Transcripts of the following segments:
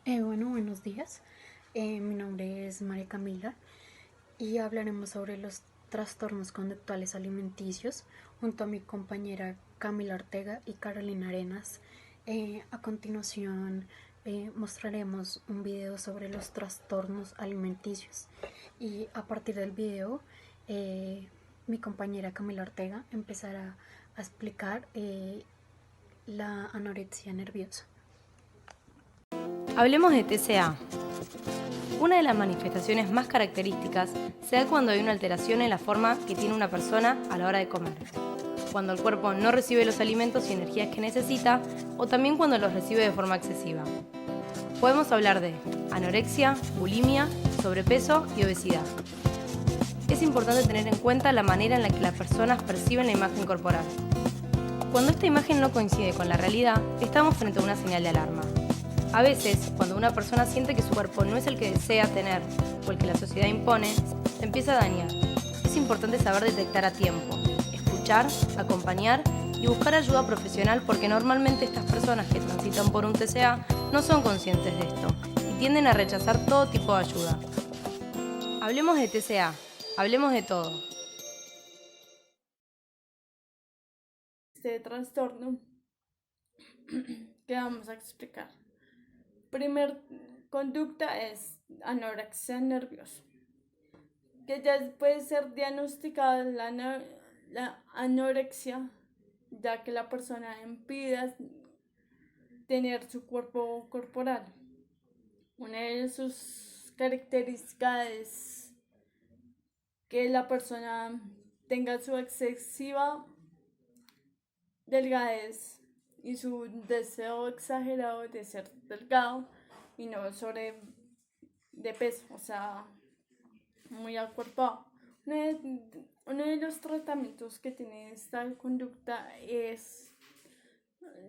Buenos días. Mi nombre es María Camila y hablaremos sobre los trastornos conductuales alimenticios junto a mi compañera Camila Ortega y Carolina Arenas. A continuación mostraremos un video sobre los trastornos alimenticios y a partir del video mi compañera Camila Ortega empezará a explicar la anorexia nerviosa. Hablemos de TCA. Una de las manifestaciones más características se da cuando hay una alteración en la forma que tiene una persona a la hora de comer, cuando el cuerpo no recibe los alimentos y energías que necesita, o también cuando los recibe de forma excesiva. Podemos hablar de anorexia, bulimia, sobrepeso y obesidad. Es importante tener en cuenta la manera en la que las personas perciben la imagen corporal. Cuando esta imagen no coincide con la realidad, estamos frente a una señal de alarma. A veces, cuando una persona siente que su cuerpo no es el que desea tener o el que la sociedad impone, se empieza a dañar. Es importante saber detectar a tiempo, escuchar, acompañar y buscar ayuda profesional porque normalmente estas personas que transitan por un TCA no son conscientes de esto y tienden a rechazar todo tipo de ayuda. Hablemos de TCA, hablemos de todo. Este trastorno que vamos a explicar. Primer conducta es anorexia nerviosa, que ya puede ser diagnosticada la anorexia, ya que la persona impide tener su cuerpo corporal. Una de sus características es que la persona tenga su excesiva delgadez y su deseo exagerado de ser delgado y no sobre de peso, o sea, muy acuerpado. Uno de los tratamientos que tiene esta conducta es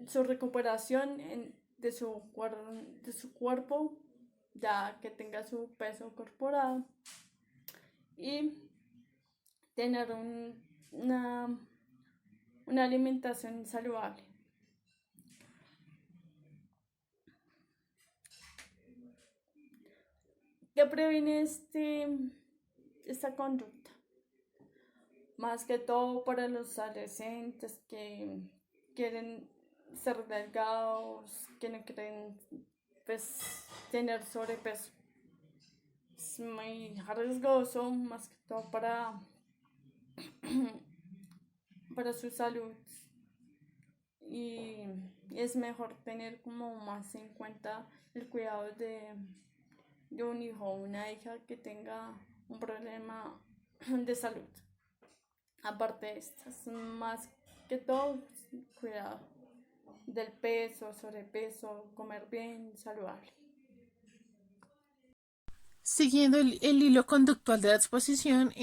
su recuperación de su cuerpo, ya que tenga su peso corporal, y tener una alimentación saludable. ¿Qué previene esta conducta? Más que todo para los adolescentes que quieren ser delgados, que no quieren pues, tener sobrepeso. Es muy arriesgoso, más que todo para su salud. Y es mejor tener como más en cuenta el cuidado de un hijo o una hija que tenga un problema de salud. Aparte de esto, es más que todo cuidado del peso, sobrepeso, comer bien, saludable. Siguiendo el hilo conductual de la exposición,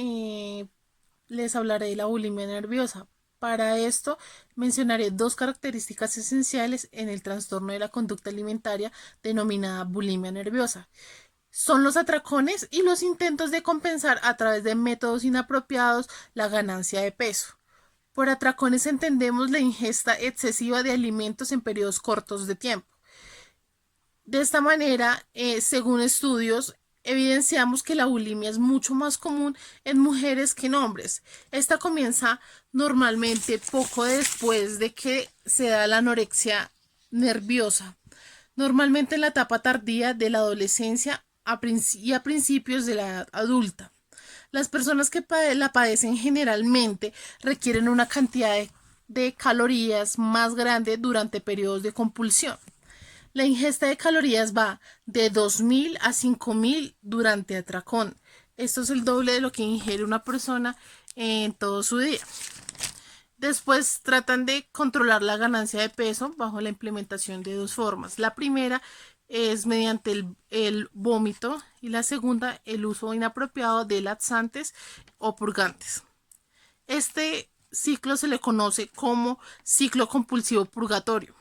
les hablaré de la bulimia nerviosa. Para esto mencionaré dos características esenciales en el trastorno de la conducta alimentaria denominada bulimia nerviosa. Son los atracones y los intentos de compensar a través de métodos inapropiados la ganancia de peso. Por atracones entendemos la ingesta excesiva de alimentos en periodos cortos de tiempo. De esta manera, según estudios, evidenciamos que la bulimia es mucho más común en mujeres que en hombres. Esta comienza normalmente poco después de que se da la anorexia nerviosa, normalmente en la etapa tardía de la adolescencia y a principios de la edad adulta. Las personas que la padecen generalmente requieren una cantidad de calorías más grande durante periodos de compulsión. La ingesta de calorías va de 2000 a 5000 durante atracón. Esto es el doble de lo que ingiere una persona en todo su día. Después tratan de controlar la ganancia de peso bajo la implementación de dos formas. La primera es mediante el vómito y la segunda el uso inapropiado de laxantes o purgantes. Este ciclo se le conoce como ciclo compulsivo purgatorio.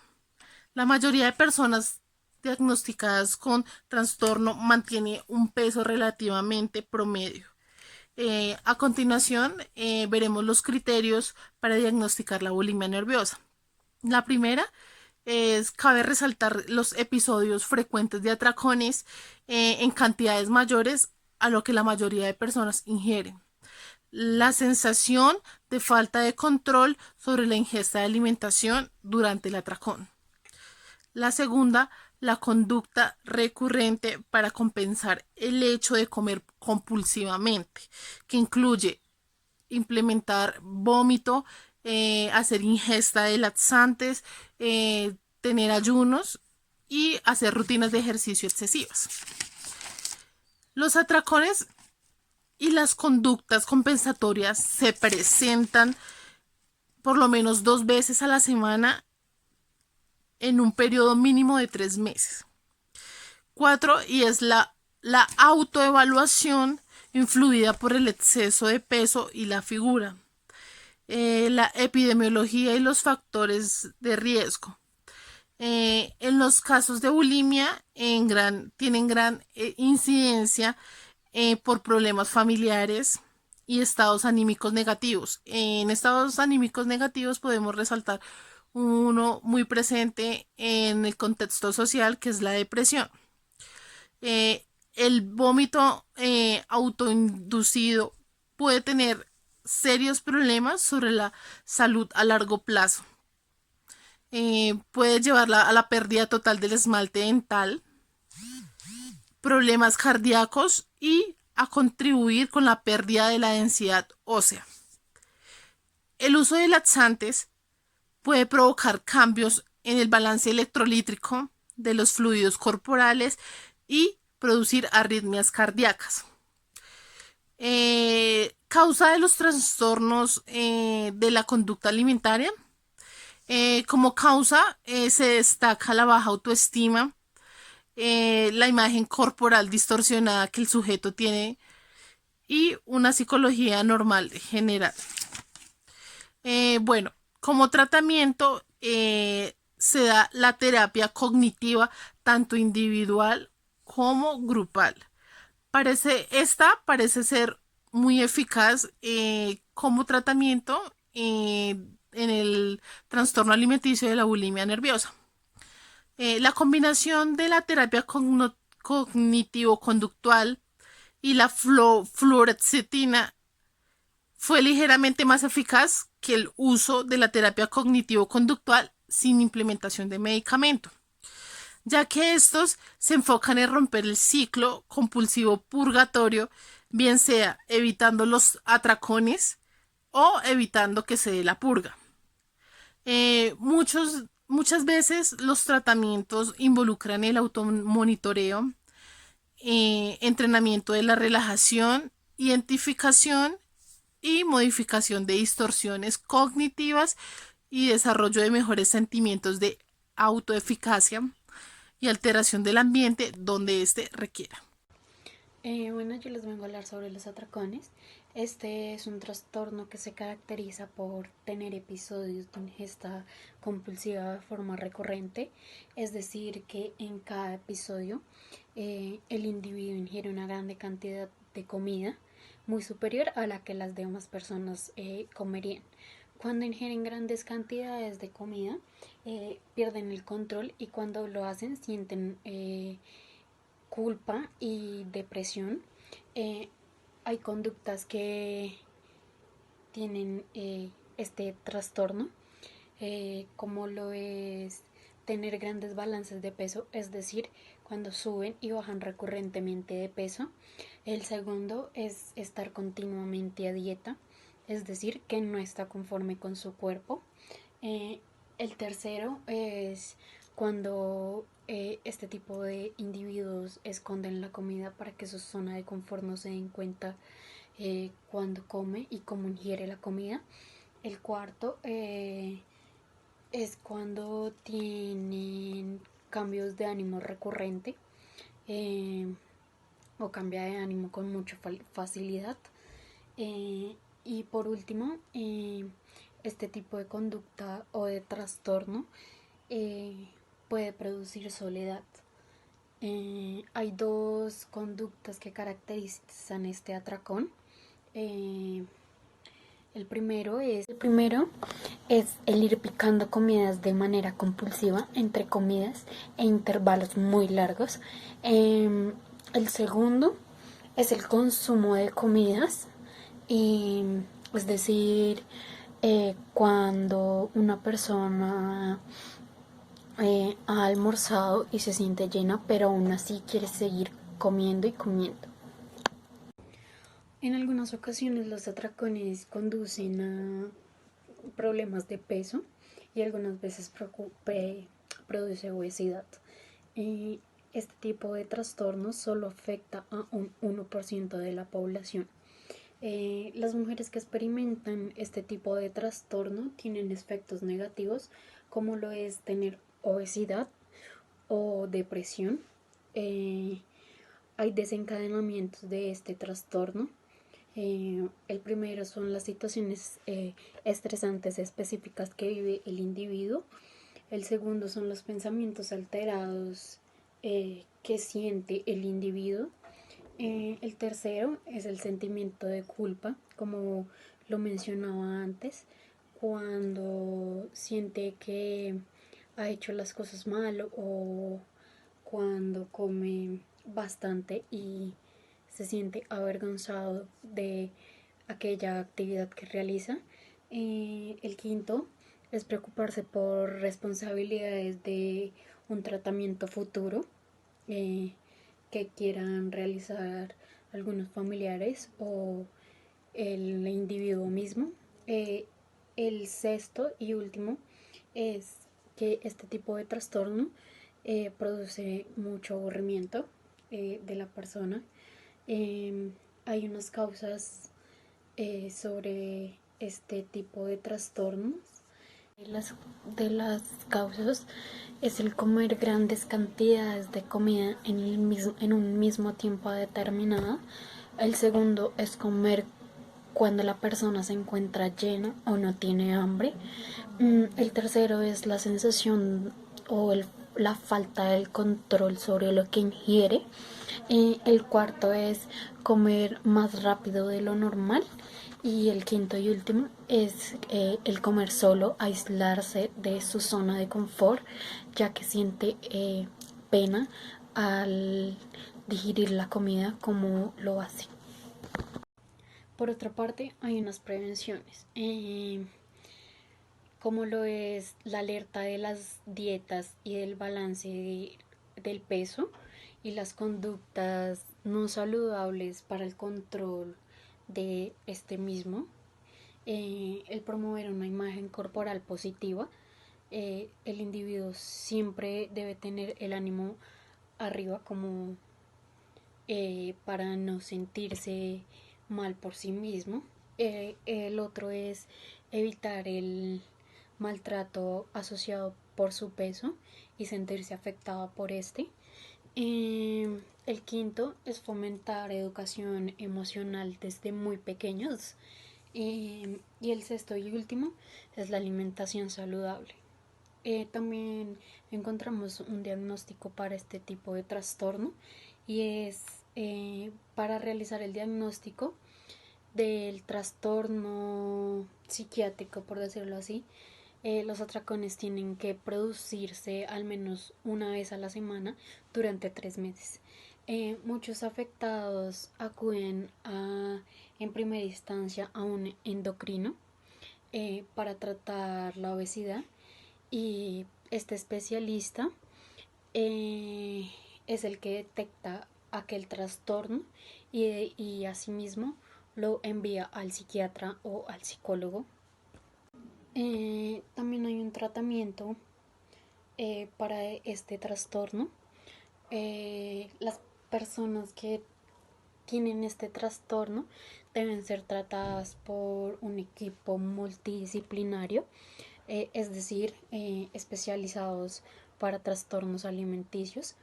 La mayoría de personas diagnosticadas con trastorno mantiene un peso relativamente promedio. A continuación, veremos los criterios para diagnosticar la bulimia nerviosa. La primera cabe resaltar los episodios frecuentes de atracones en cantidades mayores a lo que la mayoría de personas ingieren. La sensación de falta de control sobre la ingesta de alimentación durante el atracón. La segunda, la conducta recurrente para compensar el hecho de comer compulsivamente, que incluye implementar vómito, hacer ingesta de laxantes, tener ayunos y hacer rutinas de ejercicio excesivas. Los atracones y las conductas compensatorias se presentan por lo menos 2 veces a la semana en un periodo mínimo de 3 meses. 4. Y es la autoevaluación influida por el exceso de peso y la figura. La epidemiología y los factores de riesgo. En los casos de bulimia tienen gran incidencia por problemas familiares y estados anímicos negativos. En estados anímicos negativos podemos resaltar uno muy presente en el contexto social, que es la depresión. El vómito autoinducido puede tener serios problemas sobre la salud a largo plazo. Puede llevarla a la pérdida total del esmalte dental, problemas cardíacos y a contribuir con la pérdida de la densidad ósea. El uso de laxantes puede provocar cambios en el balance electrolítico de los fluidos corporales y producir arritmias cardíacas. Causa de los trastornos de la conducta alimentaria. Como causa se destaca la baja autoestima, la imagen corporal distorsionada que el sujeto tiene y una psicología normal general. Bueno, como tratamiento se da la terapia cognitiva tanto individual como grupal. Parece ser muy eficaz como tratamiento en el trastorno alimenticio de la bulimia nerviosa. La combinación de la terapia cognitivo-conductual y la fluoxetina fue ligeramente más eficaz que el uso de la terapia cognitivo-conductual sin implementación de medicamento, ya que estos se enfocan en romper el ciclo compulsivo purgatorio, bien sea evitando los atracones o evitando que se dé la purga. Muchas veces los tratamientos involucran el automonitoreo, entrenamiento de la relajación, identificación y modificación de distorsiones cognitivas y desarrollo de mejores sentimientos de autoeficacia y alteración del ambiente donde éste requiera. Bueno, yo les vengo a hablar sobre los atracones. Este es un trastorno que se caracteriza por tener episodios de ingesta compulsiva de forma recurrente, es decir, que en cada episodio el individuo ingiere una grande cantidad de comida, muy superior a la que las demás personas comerían. Cuando ingieren grandes cantidades de comida, pierden el control y cuando lo hacen sienten culpa y depresión. Hay conductas que tienen este trastorno, como lo es tener grandes balances de peso, es decir, cuando suben y bajan recurrentemente de peso. El segundo es estar continuamente a dieta, es decir, que no está conforme con su cuerpo. El tercero es cuando este tipo de individuos esconden la comida para que su zona de confort no se den cuenta cuando come y cómo ingiere la comida. El cuarto es cuando tienen cambios de ánimo recurrente o cambia de ánimo con mucha facilidad. Y por último, este tipo de conducta o de trastorno puede producir soledad. Hay dos conductas que caracterizan este atracón. El primero es el ir picando comidas de manera compulsiva entre comidas e intervalos muy largos. El segundo es el consumo de comidas, y, es decir, cuando una persona ha almorzado y se siente llena, pero aún así quiere seguir comiendo y comiendo. En algunas ocasiones los atracones conducen a problemas de peso y algunas veces produce obesidad. Eh, este tipo de trastornos solo afecta a un 1% de la población. Las mujeres que experimentan este tipo de trastorno tienen efectos negativos, como lo es tener obesidad o depresión. Hay desencadenamientos de este trastorno. El primero son las situaciones estresantes específicas que vive el individuo. El segundo son los pensamientos alterados que siente el individuo. El tercero es el sentimiento de culpa, como lo mencionaba antes, cuando siente que ha hecho las cosas mal o cuando come bastante y se siente avergonzado de aquella actividad que realiza. El quinto es preocuparse por responsabilidades de un tratamiento futuro que quieran realizar algunos familiares o el individuo mismo. El sexto y último es que este tipo de trastorno produce mucho aburrimiento de la persona. Hay unas causas sobre este tipo de trastornos. De las causas es el comer grandes cantidades de comida en un mismo tiempo determinado. El segundo es comer cuando la persona se encuentra llena o no tiene hambre. El tercero es la sensación o la falta del control sobre lo que ingiere. El cuarto es comer más rápido de lo normal. Y el quinto y último es el comer solo, aislarse de su zona de confort, ya que siente pena al digerir la comida como lo hace. Por otra parte, hay unas prevenciones, como lo es la alerta de las dietas y del balance del peso y las conductas no saludables para el control de este mismo. El promover una imagen corporal positiva. El individuo siempre debe tener el ánimo arriba, como para no sentirse mal por sí mismo. El otro es evitar el maltrato asociado por su peso y sentirse afectado por este. El quinto es fomentar educación emocional desde muy pequeños. Y el sexto y último es la alimentación saludable. También encontramos un diagnóstico para este tipo de trastorno, y es para realizar el diagnóstico del trastorno psiquiátrico, por decirlo así. Los atracones tienen que producirse al menos una vez a la semana durante 3 meses. Muchos afectados acuden en primera instancia a un endocrino para tratar la obesidad, y este especialista es el que detecta aquel trastorno y asimismo lo envía al psiquiatra o al psicólogo. También hay un tratamiento para este trastorno. Las personas que tienen este trastorno deben ser tratadas por un equipo multidisciplinario, es decir, especializados para trastornos alimenticios,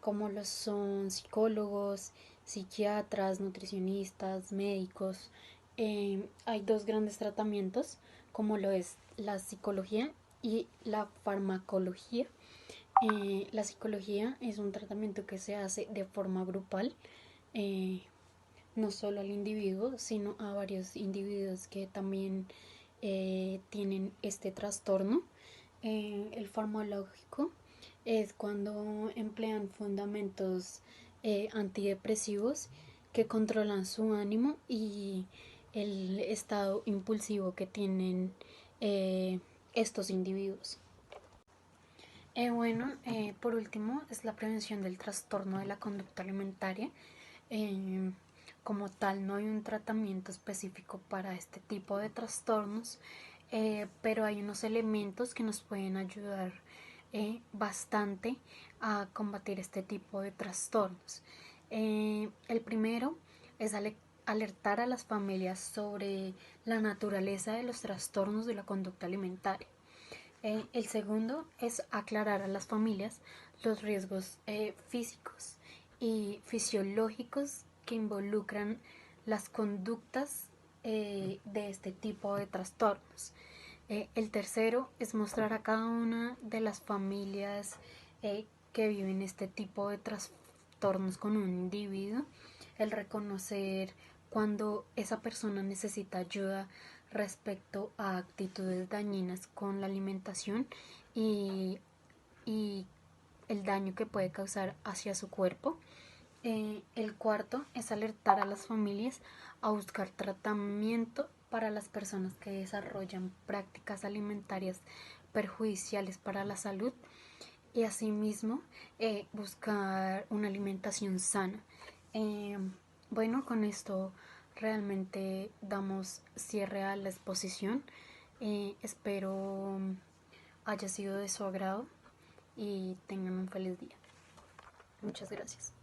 como lo son psicólogos, psiquiatras, nutricionistas, médicos. Hay dos grandes tratamientos, como lo es la psicología y la farmacología. La psicología es un tratamiento que se hace de forma grupal, no solo al individuo, sino a varios individuos que también tienen este trastorno. El farmacológico es cuando emplean fundamentos antidepresivos que controlan su ánimo y el estado impulsivo que tienen estos individuos. Por último, es la prevención del trastorno de la conducta alimentaria. Eh, Como tal, no hay un tratamiento específico para este tipo de trastornos, pero hay unos elementos que nos pueden ayudar bastante a combatir este tipo de trastornos. El primero es alertar a las familias sobre la naturaleza de los trastornos de la conducta alimentaria. El segundo es aclarar a las familias los riesgos físicos y fisiológicos que involucran las conductas de este tipo de trastornos. El tercero es mostrar a cada una de las familias que viven este tipo de trastornos con un individuo, el reconocer cuando esa persona necesita ayuda respecto a actitudes dañinas con la alimentación y, y el daño que puede causar hacia su cuerpo. El cuarto es alertar a las familias a buscar tratamiento para las personas que desarrollan prácticas alimentarias perjudiciales para la salud y asimismo buscar una alimentación sana. Eh, con esto realmente damos cierre a la exposición. Espero haya sido de su agrado y tengan un feliz día. Muchas gracias.